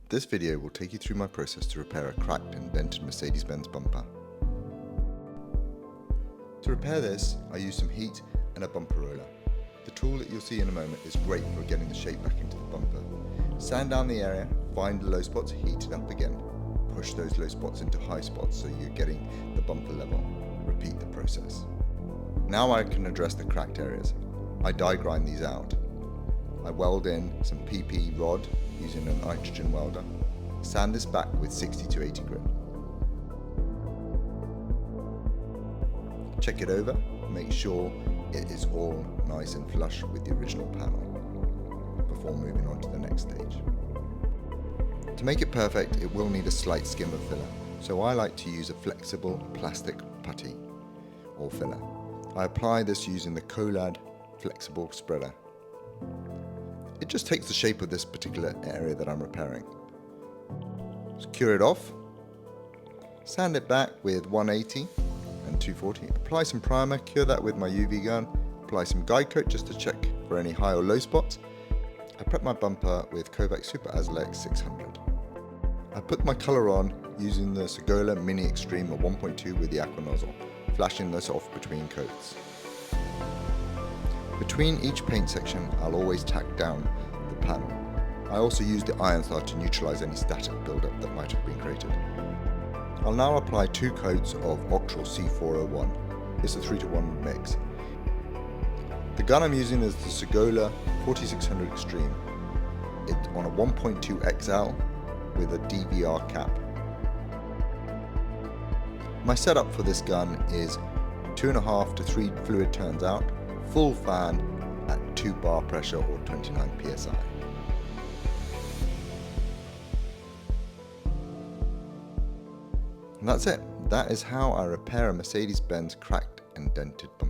This video will take you through my process to repair a cracked and dented Mercedes-Benz bumper. To repair this, I use some heat and a bumper roller. The tool that you'll see in a moment is great for getting the shape back into the bumper. Sand down the area, find the low spots, heat it up again. Push those low spots into high spots so you're getting the bumper level. Repeat the process. Now I can address the cracked areas. I die grind these out. I weld in some PP rod using a nitrogen welder. Sand this back with 60 to 80 grit. Check it over, make sure it is all nice and flush with the original panel before moving on to the next stage. To make it perfect, it will need a slight skim of filler, so I like to use a flexible plastic putty or filler. I apply this using the Collad flexible spreader. It just takes the shape of this particular area that I'm repairing. Cure it off, sand it back with 180 and 240, apply some primer, cure that with my UV gun, apply some guide coat just to check for any high or low spots. I prep my bumper with Kovac Super Azalex 600. I put my colour on using the Segola Mini Extreme of 1.2 with the aqua nozzle, flashing this off between coats. Between each paint section, I'll always tack down the panel. I also use the iron star to neutralise any static buildup that might have been created. I'll now apply 2 coats of Octral C401. It's a 3-to-1 mix. The gun I'm using is the Segola 4600 Extreme. It's on a 1.2 XL with a DVR cap. My setup for this gun is 2.5 to 3 fluid turns out, full fan at 2 bar pressure or 29 psi. And that's it. That is how I repair a Mercedes-Benz cracked and dented bumper.